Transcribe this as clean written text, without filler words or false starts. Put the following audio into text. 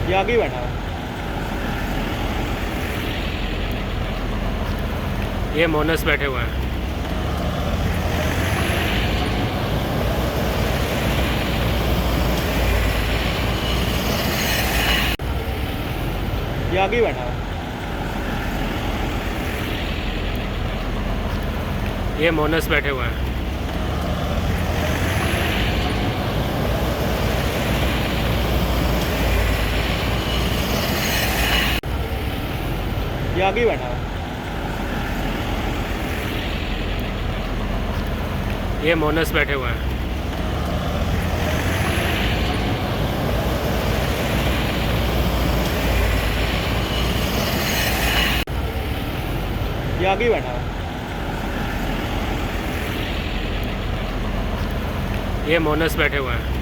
ये आगे ही बैठा है। ये मोनस बैठे हुए हैं। ये आगे ही बैठा है। ये मोनस बैठे हुए हैं। ये आगे ही बैठा है। ये मोनस बैठे हुए हैं। ये आगे ही बैठा है। ये मोनस बैठे हुए हैं।